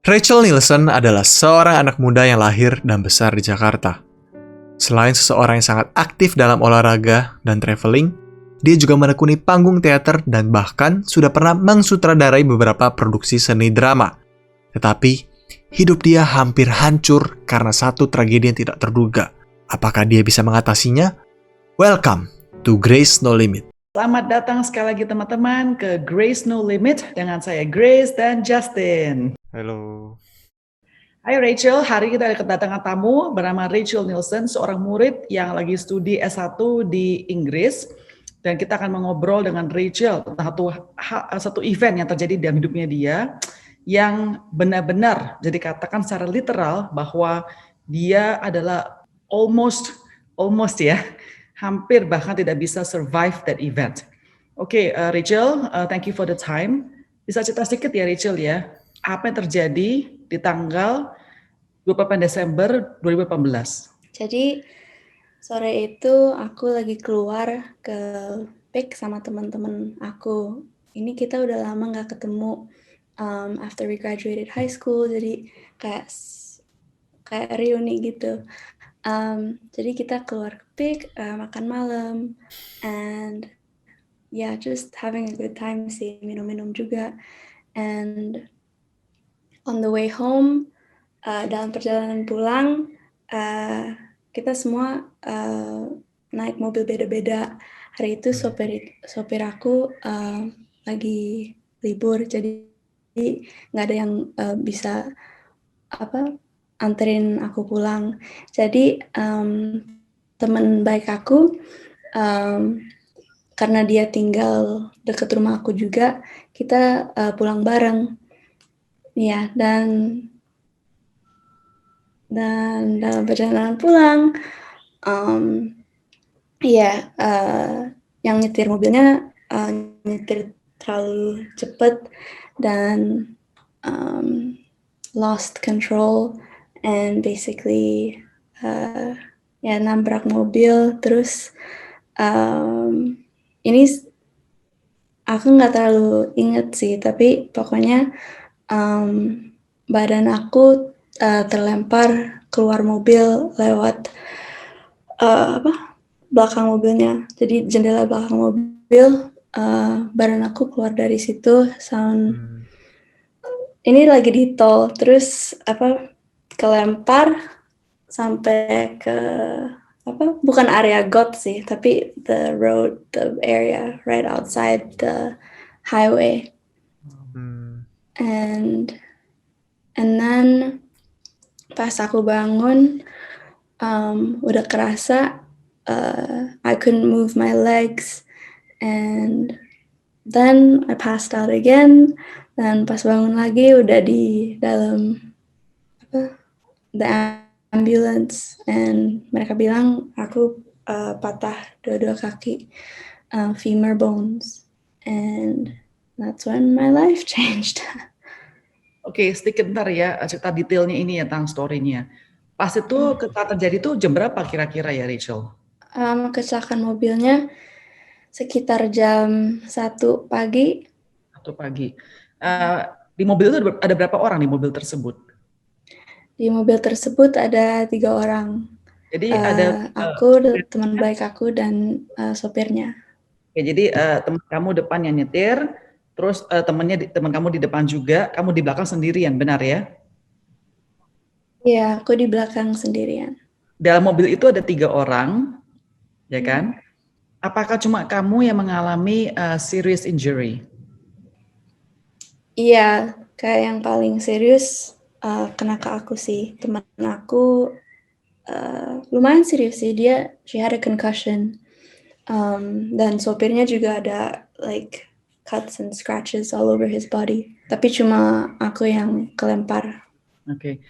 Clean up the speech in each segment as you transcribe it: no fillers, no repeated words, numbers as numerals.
Rachel Nielsen adalah seorang anak muda yang lahir dan besar di Jakarta. Selain seseorang yang sangat aktif dalam olahraga dan traveling, dia juga menekuni panggung teater dan bahkan sudah pernah mensutradarai beberapa produksi seni drama. Tetapi, hidup dia hampir hancur karena satu tragedi yang tidak terduga. Apakah dia bisa mengatasinya? Welcome to Grace No Limit. Selamat datang sekali lagi teman-teman ke Grace No Limit dengan saya Grace dan Justin. Halo. Hai Rachel, hari kita ada kedatangan tamu bernama Rachel Nielsen, seorang murid yang lagi studi S1 di Inggris. Dan kita akan mengobrol dengan Rachel tentang satu event yang terjadi dalam hidupnya dia yang benar-benar jadi katakan secara literal bahwa dia adalah almost ya, hampir bahkan tidak bisa survive that event. Oke, Rachel, thank you for the time. Bisa cerita sedikit ya Rachel ya, apa yang terjadi di tanggal 28 Desember 2018? Jadi sore itu aku lagi keluar ke PIK sama teman-teman aku. Ini kita udah lama nggak ketemu after we graduated high school, jadi kayak reuni gitu. Jadi kita keluar ke PIK, makan malam, and yeah, just having a good time sih, minum-minum juga. And on the way home, dalam perjalanan pulang, kita semua naik mobil beda-beda. Hari itu sopir aku lagi libur, jadi nggak ada yang bisa anterin aku pulang. Jadi teman baik aku, karena dia tinggal deket rumah aku juga, kita pulang bareng. Ya, dan dalam perjalanan pulang, yang nyetir mobilnya nyetir terlalu cepet dan lost control and basically nabrak mobil. Terus ini aku nggak terlalu inget sih, tapi pokoknya badan aku terlempar keluar mobil lewat belakang mobilnya. Jadi jendela belakang mobil, badan aku keluar dari situ. Ini lagi di tol, terus kelempar sampai ke bukan area got sih, tapi the area right outside the highway. And then pas aku bangun, udah kerasa I couldn't move my legs, and then I passed out again. Dan pas bangun lagi udah di dalam the ambulance, and mereka bilang aku patah dua-dua kaki, femur bones, and that's when my life changed. Oke, sedikit ntar ya cerita detailnya ini ya tentang story-nya. Pas itu terjadi tuh jam berapa kira-kira ya Rachel? Kecelakaan mobilnya sekitar jam 1 pagi. 1 pagi. Di mobil itu ada berapa orang di mobil tersebut? Di mobil tersebut ada 3 orang. Jadi ada aku, teman baik aku, dan sopirnya. Oke, jadi teman kamu depan yang nyetir, terus teman kamu di depan juga, kamu di belakang sendirian, benar ya? Iya, aku di belakang sendirian. Dalam mobil itu ada 3 orang, ya kan? Apakah cuma kamu yang mengalami serious injury? Iya, kayak yang paling serius kena ke aku sih. Teman aku lumayan serius sih, she had a concussion. Dan sopirnya juga ada like cuts and scratches all over his body. Tapi cuma aku yang kelempar. Oke.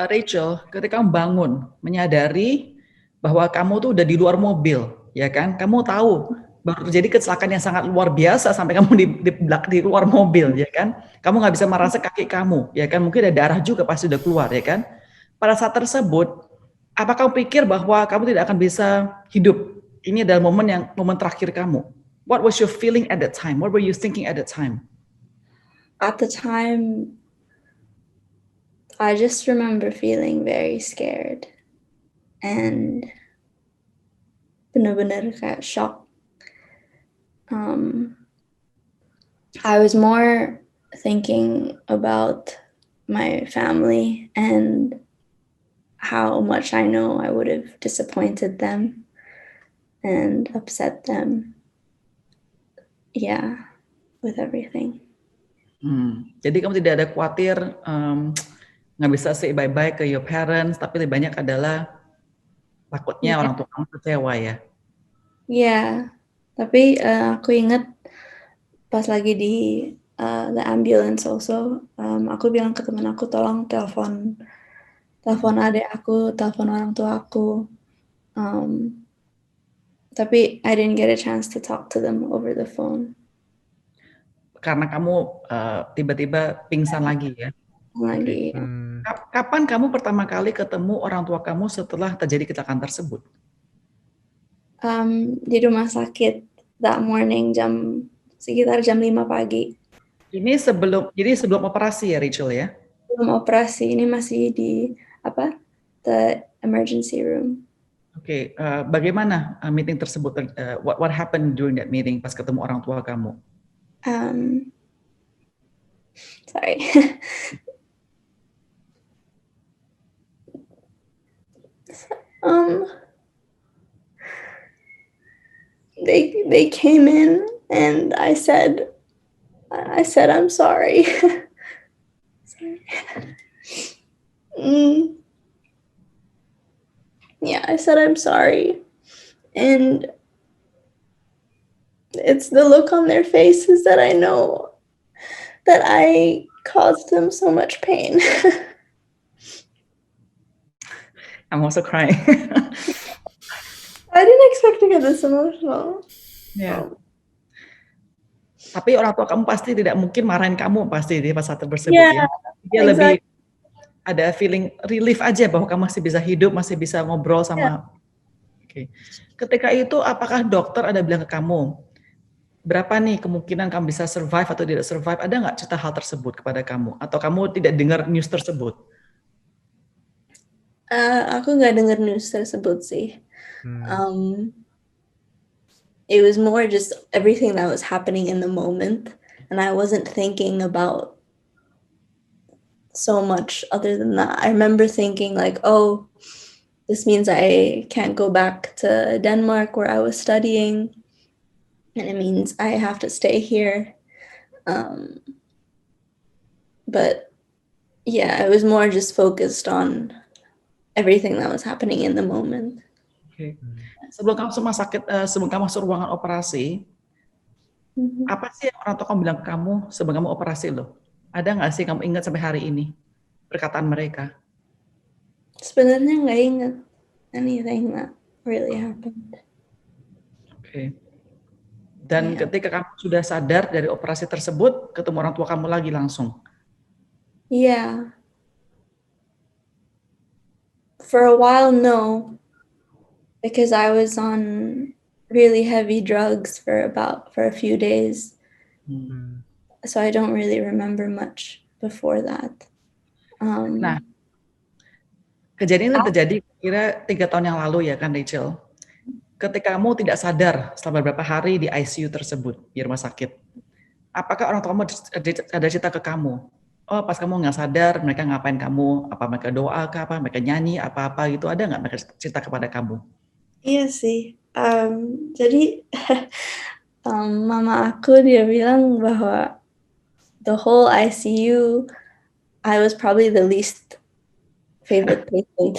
Rachel, ketika kamu bangun, menyadari bahwa kamu tuh udah di luar mobil, ya kan? Kamu tahu baru terjadi kecelakaan yang sangat luar biasa sampai kamu di luar mobil, ya kan? Kamu nggak bisa merasa kaki kamu, ya kan? Mungkin ada darah juga pasti udah keluar, ya kan? Pada saat tersebut, apa kamu pikir bahwa kamu tidak akan bisa hidup? Ini adalah momen terakhir kamu. What was your feeling at that time? What were you thinking at that time? At the time, I just remember feeling very scared and benar-benar kayak shock. I was more thinking about my family and how much I know I would have disappointed them and upset them. Yeah, with everything. Jadi kamu tidak ada khawatir nggak bisa say bye-bye ke your parents, tapi lebih banyak adalah takutnya orang tua kamu kecewa ya? Yeah, tapi aku ingat pas lagi di the ambulance also, aku bilang ke teman aku tolong telepon adik aku, telepon orang tua aku. Tapi I didn't get a chance to talk to them over the phone. Karena kamu tiba-tiba pingsan lagi ya? Lagi. Kapan kamu pertama kali ketemu orang tua kamu setelah terjadi kecelakaan tersebut? Di rumah sakit that morning sekitar jam 5 pagi. Ini sebelum operasi ya, Rachel ya? Belum operasi, ini masih di the emergency room. Oke, bagaimana meeting tersebut? What happened during that meeting pas ketemu orang tua kamu? Sorry. They came in and I said I'm sorry. Sorry. Yeah, I said I'm sorry. And it's the look on their faces that I know that I caused them so much pain. I'm also crying. I didn't expect to get this emotional. Yeah. Tapi orang tua kamu pasti tidak mungkin marahin kamu pasti di pas saat tersebut ya. Dia lebih ada feeling relief aja bahwa kamu masih bisa hidup, masih bisa ngobrol sama. Oke. Ketika itu apakah dokter ada bilang ke kamu, berapa nih kemungkinan kamu bisa survive atau tidak survive? Ada nggak cerita hal tersebut kepada kamu? Atau kamu tidak dengar news tersebut? Aku nggak dengar news tersebut sih. It was more just everything that was happening in the moment, and I wasn't thinking about so much other than that. I remember thinking like, oh, this means I can't go back to Denmark where I was studying, and it means I have to stay here. But yeah, I was more just focused on everything that was happening in the moment. Okay. Sebelum kamu masuk ruangan operasi, apa sih yang orang tua kamu bilang ke kamu sebelum kamu operasi loh? Ada nggak sih kamu ingat sampai hari ini perkataan mereka? Sebenarnya nggak ingat anything that really happened. Oke. Dan ketika kamu sudah sadar dari operasi tersebut, ketemu orang tua kamu lagi langsung? Yeah. For a while, no. Because I was on really heavy drugs for a few days. So I don't really remember much before that. Nah, kejadian ini terjadi kira 3 tahun yang lalu ya kan, Rachel? Ketika kamu tidak sadar selama beberapa hari di ICU tersebut di rumah sakit, apakah orang tua kamu ada cerita ke kamu? Oh, pas kamu nggak sadar, mereka ngapain kamu? Apa mereka doa kah? Apa mereka nyanyi? Apa-apa gitu? Ada nggak mereka cerita kepada kamu? Iya sih. Jadi mama aku dia bilang bahwa the whole ICU, I was probably the least favorite patient.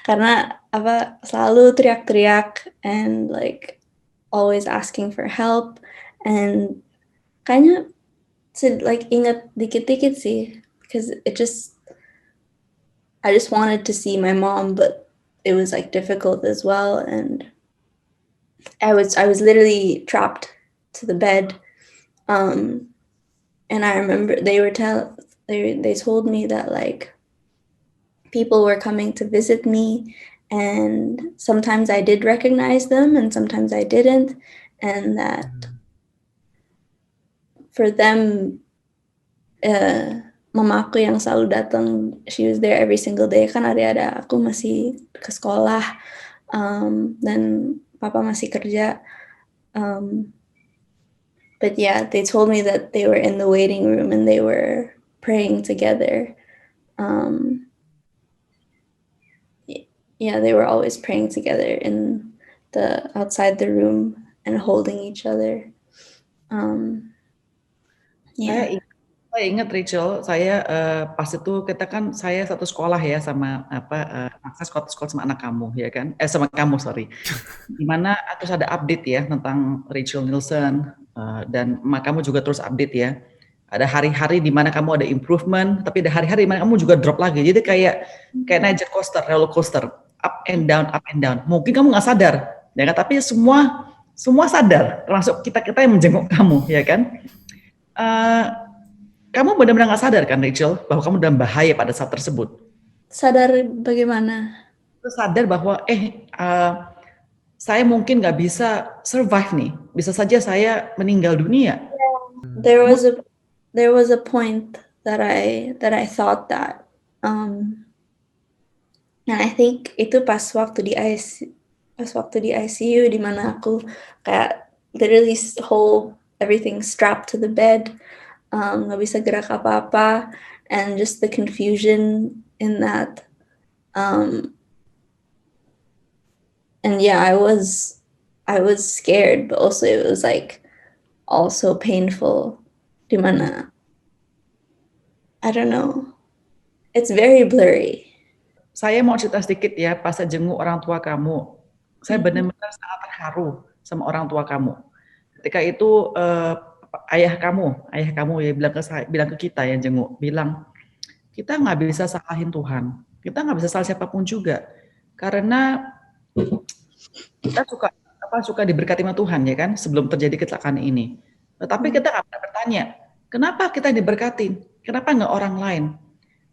Karena selalu teriak-teriak and like always asking for help, and kayaknya like ingat dikit-dikit sih, because I just wanted to see my mom, but it was like difficult as well, and I was literally trapped to the bed, and I remember they told me that like people were coming to visit me, and sometimes I did recognize them and sometimes I didn't, and that for them mama aku yang selalu datang, she was there every single day, kan adik-adik aku masih ke sekolah, dan papa masih kerja. But yeah, they told me that they were in the waiting room and they were praying together. Yeah, they were always praying together in the outside the room and holding each other. Yeah. Saya ingat Rachel, saya pas itu kita kan saya satu sekolah ya sama saya sekolah sama anak kamu ya kan, sama kamu sorry. Dimana terus ada update ya tentang Rachel Nielsen dan kamu juga terus update ya. Ada hari-hari di mana kamu ada improvement, tapi ada hari-hari di mana kamu juga drop lagi. Jadi kayak naik jet coaster, roller coaster, up and down, up and down. Mungkin kamu nggak sadar, ya kan? Tapi semua sadar, termasuk kita yang menjenguk kamu, ya kan? Kamu benar-benar nggak sadar kan, Rachel, bahwa kamu dalam bahaya pada saat tersebut? Sadar bagaimana? Sadar bahwa saya mungkin nggak bisa survive nih, bisa saja saya meninggal dunia. There was a point that I thought that, and I think itu pas waktu di ICU di mana aku kayak literally everything strapped to the bed, nggak bisa gerak apa-apa, and just the confusion in that, and yeah, I was scared, but also it was like also painful. Dimana, I don't know, it's very blurry. Saya mau cerita sedikit ya, pas saya jenguk orang tua kamu, saya benar-benar sangat terharu sama orang tua kamu. Ketika itu ayah kamu ya bilang ke kita yang jenguk, bilang kita nggak bisa salahin Tuhan, kita nggak bisa salah siapapun juga, karena kita suka diberkati sama Tuhan ya kan, sebelum terjadi kecelakaan ini. Tetapi kita nggak pernah bertanya, kenapa kita diberkatin? Kenapa nggak orang lain?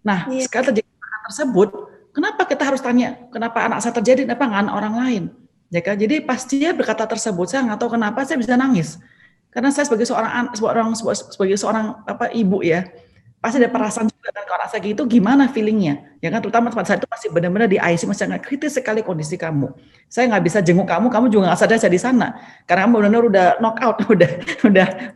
Nah, sekali terjadi kecelakaan tersebut, kenapa kita harus tanya, kenapa anak saya terjadi, kenapa nggak anak orang lain? Ya kan? Jadi pas dia berkata tersebut, saya nggak tahu kenapa saya bisa nangis. Karena saya sebagai seorang ibu ya, pasti ada perasaan juga kan kalau anak saya gitu gimana feelingnya, ya kan, terutama tempat saya itu masih benar-benar di ICU, masih sangat kritis sekali kondisi kamu. Saya nggak bisa jenguk kamu juga nggak sadar saya di sana, karena kamu benar-benar udah knock out, udah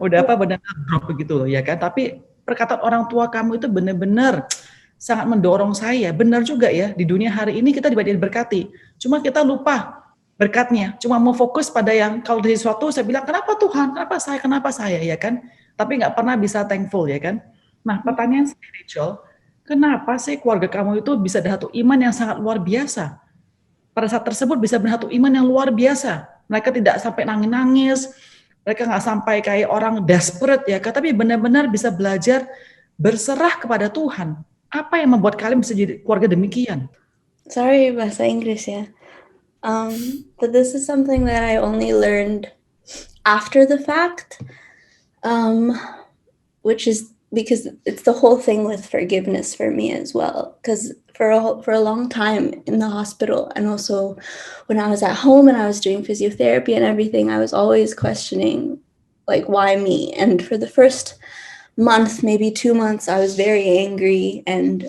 benar-benar drop begitu loh, ya kan. Tapi perkataan orang tua kamu itu benar-benar sangat mendorong saya, benar juga ya, di dunia hari ini kita diberkati, cuma kita lupa berkatnya, cuma mau fokus pada yang kalau dari sesuatu saya bilang kenapa Tuhan, kenapa saya ya kan, tapi nggak pernah bisa thankful ya kan. Nah, pertanyaan saya, Rachel, kenapa sih keluarga kamu itu bisa ada satu iman yang sangat luar biasa? Pada saat tersebut bisa bersatu iman yang luar biasa. Mereka tidak sampai nangis-nangis, mereka nggak sampai kayak orang desperate ya, tapi benar-benar bisa belajar berserah kepada Tuhan. Apa yang membuat kalian bisa jadi keluarga demikian? Sorry, bahasa Inggris ya. But this is something that I only learned after the fact, which is because it's the whole thing with forgiveness for me as well. Because for a long time in the hospital, and also when I was at home and I was doing physiotherapy and everything, I was always questioning, like, why me? And for the first month, maybe 2 months, I was very angry and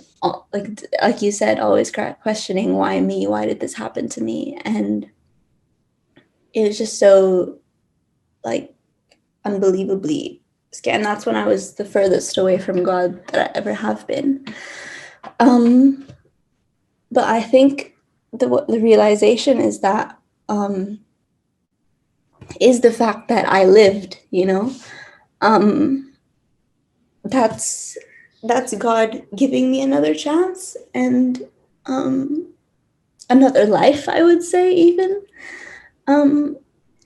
like you said, always questioning, why me? Why did this happen to me? And it was just so like unbelievably scary. And that's when I was the furthest away from God that I ever have been. But I think the realization is that is the fact that I lived, you know. That's God giving me another chance and another life, I would say, even. And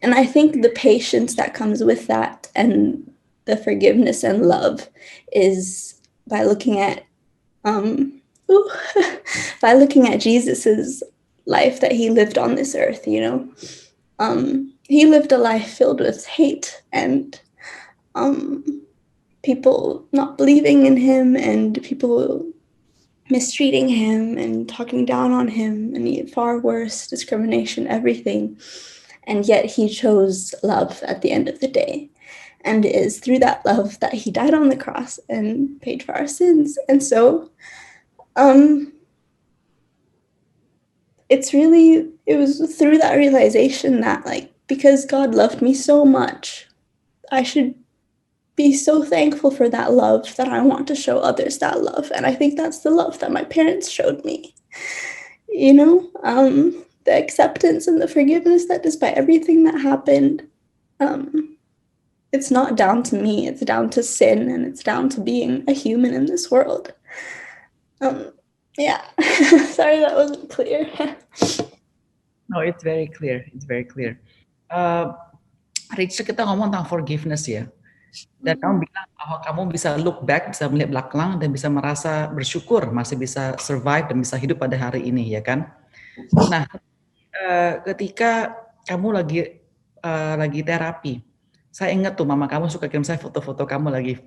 I think the patience that comes with that and the forgiveness and love is by looking at by looking at Jesus's life that he lived on this earth, you know. He lived a life filled with hate and people not believing in him and people mistreating him and talking down on him and far worse, discrimination, everything. And yet he chose love at the end of the day. And it is through that love that he died on the cross and paid for our sins. And so it was through that realization that, like, because God loved me so much, I should be so thankful for that love that I want to show others that love. And I think that's the love that my parents showed me. You know, the acceptance and the forgiveness that despite everything that happened, it's not down to me, it's down to sin, and it's down to being a human in this world. Yeah. Sorry that wasn't clear. No, it's very clear. It's very clear. Rachel, kita ngomong tentang forgiveness ya. Dan kamu bilang bahwa kamu bisa look back, bisa melihat belakang dan bisa merasa bersyukur masih bisa survive dan bisa hidup pada hari ini, ya kan? Nah, ketika kamu lagi terapi, saya ingat tuh mama kamu suka kirim saya foto-foto kamu lagi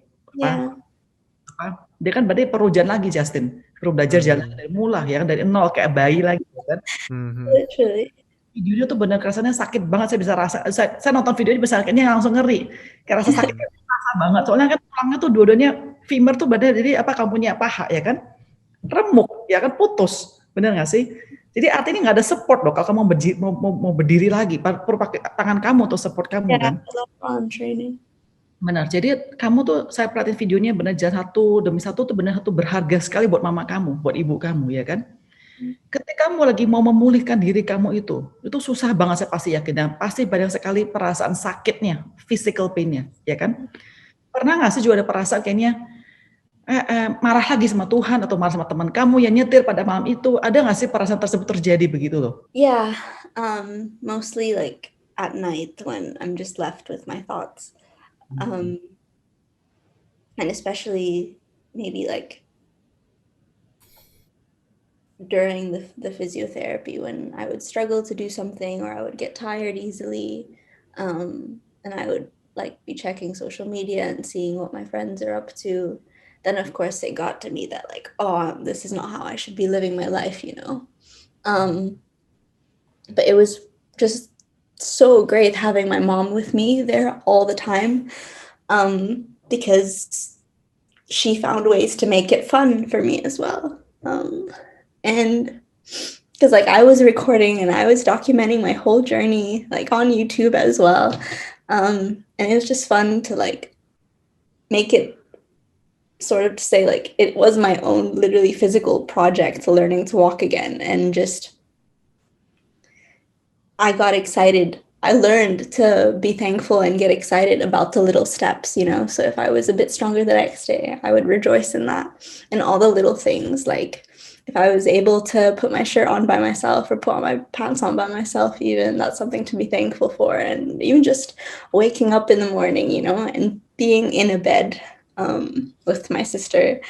dia kan berarti perlu jalan lagi, Justin, perlu belajar jalan dari mula, ya kan, dari nol kayak bayi lagi, ya kan? Literally. Videonya tuh benar rasanya sakit banget, saya bisa rasa, saya nonton videonya bisa sakitnya langsung ngeri, kayak rasa sakit rasa banget, soalnya kan tulangnya tuh dua-duanya femur tuh benar, jadi apa kamu punya paha, ya kan, remuk, ya kan, putus, benar nggak sih? Jadi artinya nggak ada support dong kalau kamu mau berdiri lagi, perlu pakai tangan kamu untuk support kamu, kan? Training. Benar, jadi kamu tuh, saya perhatiin videonya benar satu demi satu tuh benar satu berharga sekali buat mama kamu, buat ibu kamu, ya kan? Ketika kamu lagi mau memulihkan diri kamu itu susah banget, saya pasti yakin, dan pasti banyak sekali perasaan sakitnya, physical pain-nya, ya kan? Pernah nggak sih juga ada perasaan kayaknya marah lagi sama Tuhan atau marah sama teman kamu yang nyetir pada malam itu? Ada nggak sih perasaan tersebut terjadi begitu loh? Yeah, mostly like at night when I'm just left with my thoughts. And especially maybe like during the physiotherapy when I would struggle to do something or I would get tired easily, and I would like be checking social media and seeing what my friends are up to. Then of course it got to me that like, oh, this is not how I should be living my life, you know. But it was just so great having my mom with me there all the time, because she found ways to make it fun for me as well. And because like I was recording and I was documenting my whole journey like on YouTube as well. And it was just fun to like make it sort of to say like it was my own literally physical project, learning to walk again, and just I got excited. I learned to be thankful and get excited about the little steps, you know. So if I was a bit stronger the next day, I would rejoice in that, and all the little things, like if I was able to put my shirt on by myself or put on my pants on by myself, even, that's something to be thankful for. And even just waking up in the morning, you know, and being in a bed with my sister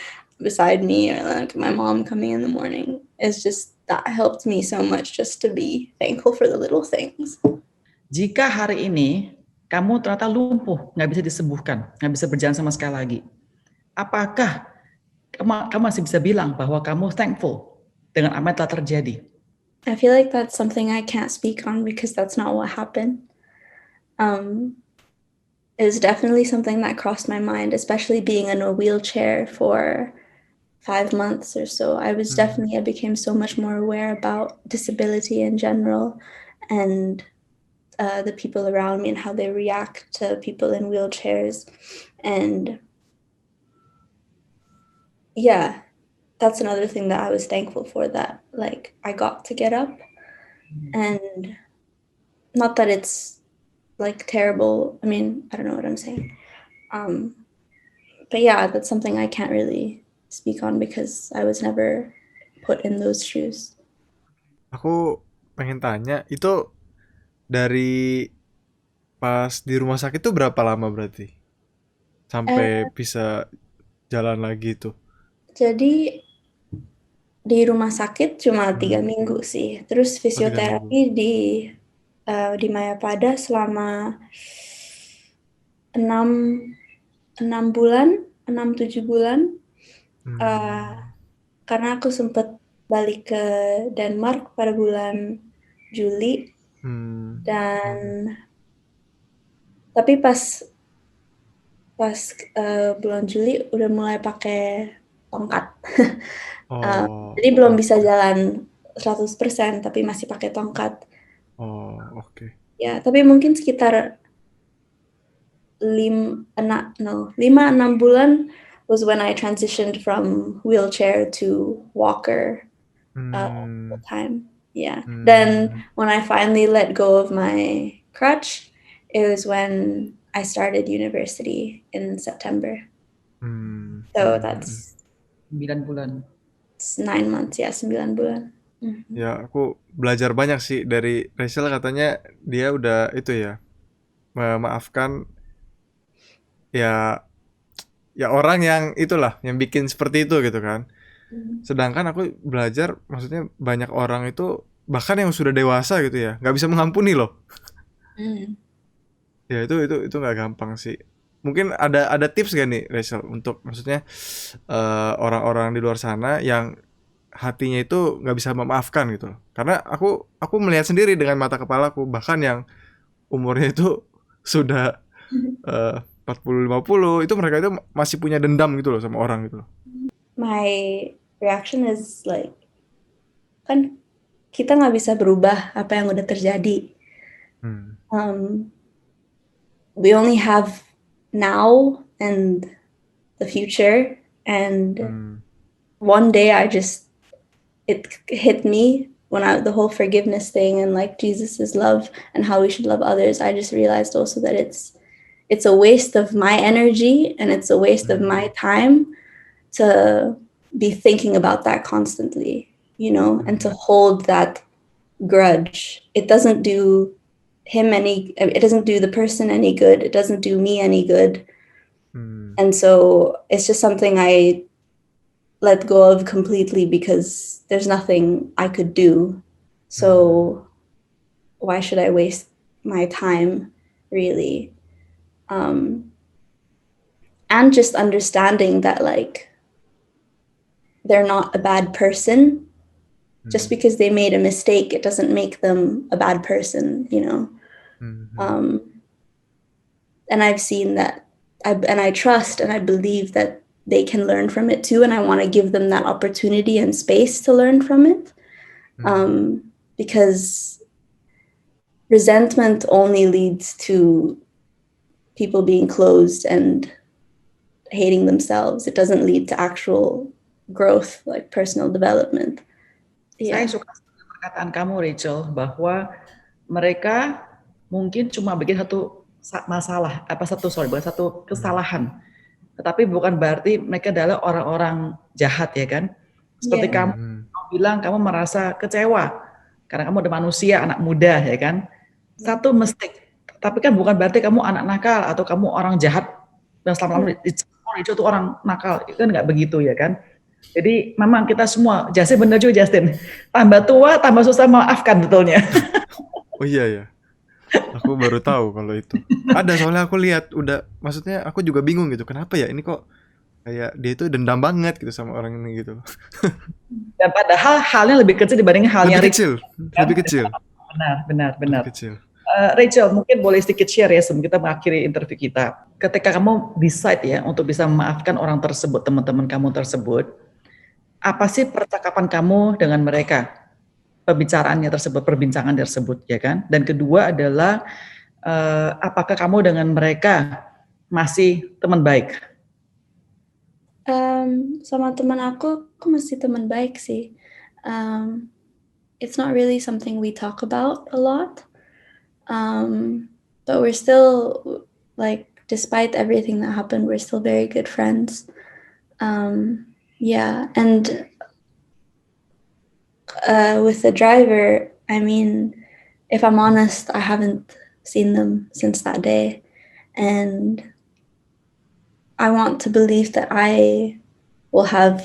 beside me, or like my mom coming in the morning, is just, that helped me so much just to be thankful for the little things. Jika hari ini kamu ternyata lumpuh, nggak bisa disembuhkan, nggak bisa berjalan sama sekali lagi, apakah kamu masih bisa bilang bahwa kamu thankful dengan apa yang telah terjadi? I feel like that's something I can't speak on because that's not what happened. It was definitely something that crossed my mind, especially being in a wheelchair for 5 months or so. I became so much more aware about disability in general, and the people around me and how they react to people in wheelchairs. And yeah, that's another thing that I was thankful for, that like I got to get up, and not that it's like terrible. I mean, I don't know what I'm saying. But yeah, that's something I can't really speak on because I was never put in those shoes. Aku pengen tanya, itu dari pas di rumah sakit tuh berapa lama berarti? Sampai bisa jalan lagi tuh? Jadi di rumah sakit cuma 3 minggu sih. Terus fisioterapi di Mayapada selama 6-7 bulan. Karena aku sempat balik ke Denmark pada bulan Juli. Dan tapi pas pas bulan Juli udah mulai pakai tongkat. Oh, Jadi belum bisa oke. jalan 100%, tapi masih pakai tongkat. Oh, oke. Ya, tapi mungkin sekitar 5-6 bulan was when I transitioned from wheelchair to walker full Hmm, time. Yeah. Then hmm, when I finally let go of my crutch, it was when I started university in September. So hmm. that's 9 bulan. 9 months, ya, 9 bulan. Ya, aku belajar banyak sih dari Rachel, katanya dia udah itu ya, memaafkan ya ya orang yang itulah yang bikin seperti itu gitu kan. Sedangkan aku belajar, maksudnya banyak orang itu bahkan yang sudah dewasa gitu ya, nggak bisa mengampuni loh. Hmm. Ya itu nggak gampang sih. Mungkin ada tips gak nih Rachel untuk maksudnya orang-orang di luar sana yang hatinya itu nggak bisa memaafkan gitu. Karena aku melihat sendiri dengan mata kepalaku, bahkan yang umurnya itu sudah 40-50, itu mereka itu masih punya dendam gitu loh sama orang gitu loh. My reaction is like, kan kita nggak bisa berubah apa yang udah terjadi. Hmm. We only have now and the future, and Hmm. one day it hit me when the whole forgiveness thing and like Jesus's love and how we should love others. I just realized also that it's a waste of my energy and it's a waste of my Hmm. time to be thinking about that constantly, and to Hmm. hold that grudge. It doesn't do it doesn't do the person any good. It doesn't do me any good. Hmm. And so it's just something I let go of completely because there's nothing I could do. Hmm. So why should I waste my time, really? And just understanding that, like, they're not a bad person. Just Hmm. because they made a mistake, it doesn't make them a bad person. Hmm. Hmm. Um, and I've seen that, and I trust and I believe that they can learn from it too. And I want to give them that opportunity and space to learn from it. Hmm. Because resentment only leads to people being closed and hating themselves. It doesn't lead to actual growth, like personal development. Saya Yeah. suka dengan perkataan kamu, Rachel, bahwa mereka mungkin cuma bikin satu masalah, bukan satu Hmm. kesalahan. Tetapi bukan berarti mereka adalah orang-orang jahat, ya kan? Seperti Yeah. kamu Hmm. bilang, kamu merasa kecewa karena kamu ada manusia, anak muda, ya kan? Satu mistake. Tapi kan bukan berarti kamu anak nakal atau kamu orang jahat dan selama-lamanya itu orang nakal. Itu kan nggak begitu, ya kan? Jadi memang kita semua, Justin bener juga Justin, tambah tua tambah susah maafkan betulnya. Oh iya ya. Aku baru tahu kalau itu. Ada, soalnya aku lihat udah, maksudnya aku juga bingung gitu. Kenapa ya ini kok kayak dia itu dendam banget gitu sama orang ini gitu. Dan padahal halnya lebih kecil dibanding halnya Lebih Rachel. kecil, Kan? lebih kecil, Benar, benar, benar. lebih kecil. Rachel, mungkin boleh sedikit share ya sebelum kita mengakhiri interview kita. Ketika kamu decide ya untuk bisa memaafkan orang tersebut, teman-teman kamu tersebut, apa sih percakapan kamu dengan mereka? Perbincangan tersebut, ya kan? Dan kedua adalah apakah kamu dengan mereka masih teman baik? Sama teman aku masih teman baik sih. It's not really something we talk about a lot. But we're still, like, despite everything that happened, we're still very good friends. Yeah, and with the driver, I mean, if I'm honest, I haven't seen them since that day, and I want to believe that I will have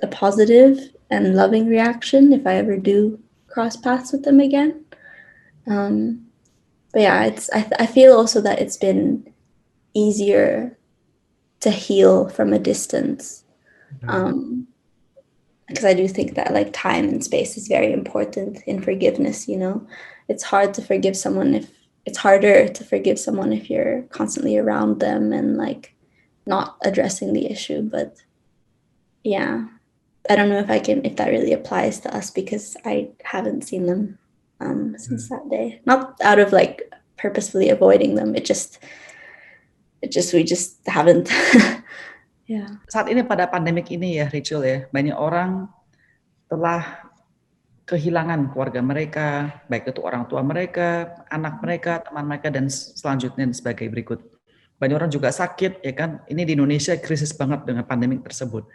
a positive and loving reaction if I ever do cross paths with them again. But yeah, I feel also that it's been easier to heal from a distance, Hmm. because I do think that, like, time and space is very important in forgiveness. It's hard to forgive someone if it's harder to forgive someone if you're constantly around them and like not addressing the issue. But yeah, I don't know if that really applies to us because I haven't seen them since that day. Not out of like purposefully avoiding them. We just haven't. Yeah. Saat ini pada pandemik ini ya, Rachel ya, banyak orang telah kehilangan keluarga mereka, baik itu orang tua mereka, anak mereka, teman mereka, dan selanjutnya sebagai berikut. Banyak orang juga sakit, ya kan? Ini di Indonesia krisis banget dengan pandemik tersebut.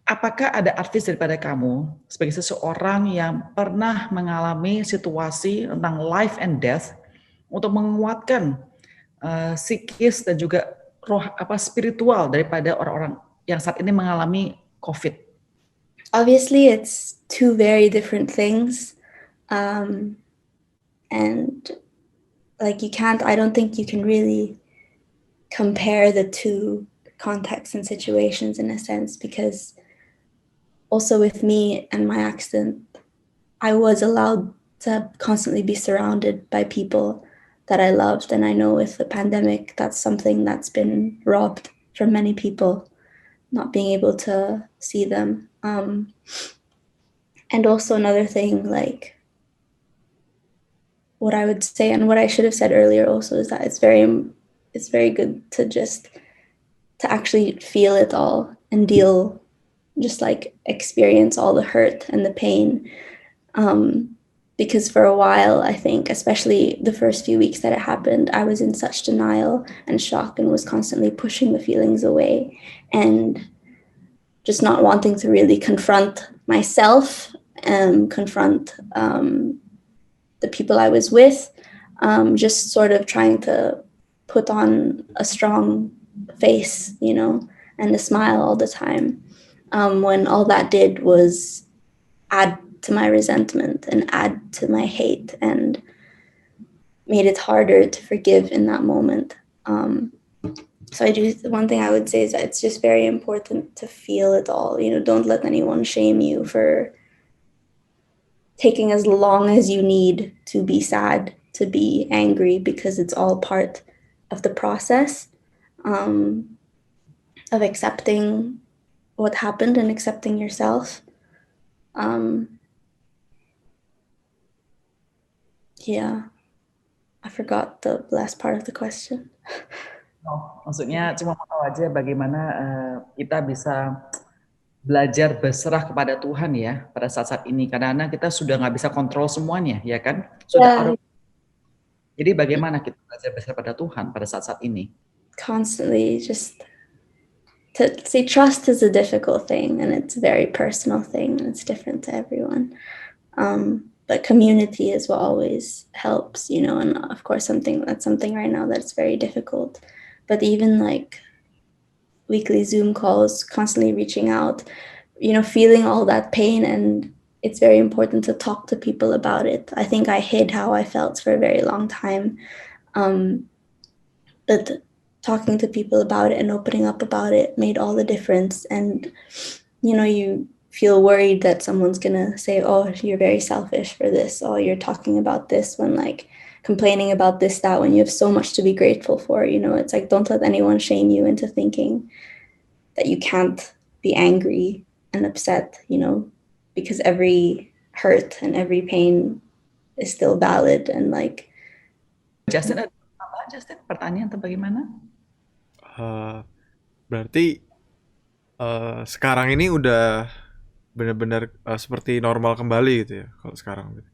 Apakah ada advice daripada kamu sebagai seseorang yang pernah mengalami situasi tentang life and death untuk menguatkan psikis dan juga roh spiritual daripada orang-orang yang saat ini mengalami COVID? Obviously, it's two very different things, and like I don't think you can really compare the two contexts and situations in a sense, because also with me and my accident, I was allowed to constantly be surrounded by people that I loved. And I know with the pandemic, that's something that's been robbed from many people, not being able to see them. And also another thing, like what I would say and what I should have said earlier also is that it's very good to actually feel it all and just like experience all the hurt and the pain. Because for a while, I think, especially the first few weeks that it happened, I was in such denial and shock and was constantly pushing the feelings away and just not wanting to really confront myself and confront the people I was with, just sort of trying to put on a strong face, and a smile all the time, when all that did was add to my resentment and add to my hate and made it harder to forgive in that moment. So one thing I would say is that it's just very important to feel it all. Don't let anyone shame you for taking as long as you need to be sad, to be angry, because it's all part of the process of accepting what happened and accepting yourself. Yeah, I forgot the last part of the question. Maksudnya cuma mau tahu aja bagaimana kita bisa belajar berserah kepada Tuhan ya pada saat-saat ini. Karena kita sudah nggak bisa kontrol semuanya, ya kan? Jadi bagaimana kita belajar berserah pada Tuhan pada saat-saat ini? Constantly just to say trust is a difficult thing, and it's a very personal thing, and it's different to everyone. But community is what always helps, and of course something right now that's very difficult. But even like weekly Zoom calls, constantly reaching out, feeling all that pain, and it's very important to talk to people about it. I think I hid how I felt for a very long time. But talking to people about it and opening up about it made all the difference. And, you feel worried that someone's gonna say, oh, you're very selfish for this, or you're talking about this when like complaining about this, that, when you have so much to be grateful for. It's like, don't let anyone shame you into thinking that you can't be angry and upset, because every hurt and every pain is still valid. And like Justin, pertanyaan atau bagaimana? Berarti sekarang ini udah benar-benar seperti normal kembali gitu ya kalau sekarang gitu.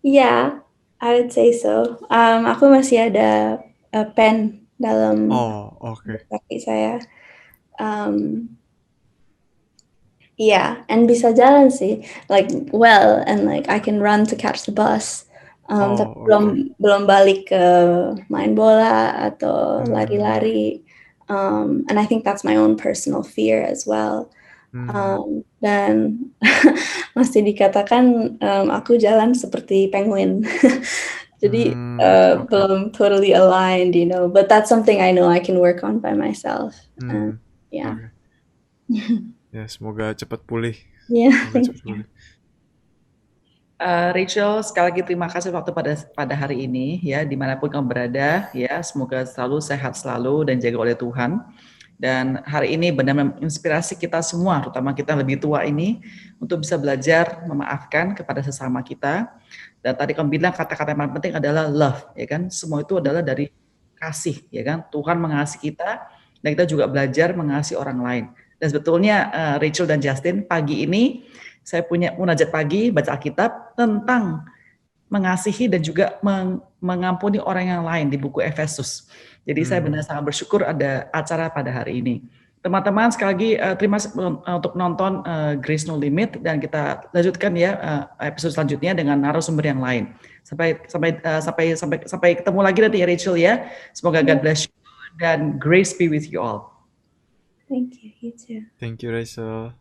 Yeah, I would say so. Aku masih ada pen dalam kaki saya. Yeah, and bisa jalan sih, like and like I can run to catch the bus. Tapi belum balik ke main bola atau lari-lari. And I think that's my own personal fear as well. Dan masih dikatakan aku jalan seperti penguin. Jadi belum totally aligned, but that's something I know I can work on by myself. Yeah. Ya, semoga cepat pulih. Yeah, semoga cepat pulih. Rachel, sekali lagi terima kasih waktu pada hari ini ya, dimanapun kamu berada ya, semoga selalu sehat selalu dan jaga oleh Tuhan. Dan hari ini benar-benar menginspirasi kita semua, terutama kita lebih tua ini, untuk bisa belajar memaafkan kepada sesama kita. Dan tadi kamu bilang kata-kata yang paling penting adalah love, ya kan? Semua itu adalah dari kasih, ya kan? Tuhan mengasihi kita, dan kita juga belajar mengasihi orang lain. Dan sebetulnya Rachel dan Justin, pagi ini saya punya munajat pagi, baca Alkitab tentang mengasihi dan juga mengampuni orang yang lain di buku Efesus. Jadi saya benar sangat bersyukur ada acara pada hari ini. Teman-teman sekali lagi terima kasih untuk nonton Grace No Limit, dan kita lanjutkan ya episode selanjutnya dengan narasumber yang lain. Sampai ketemu lagi nanti ya Rachel ya. Semoga God bless you dan grace be with you all. Thank you, you too. Thank you, Rachel.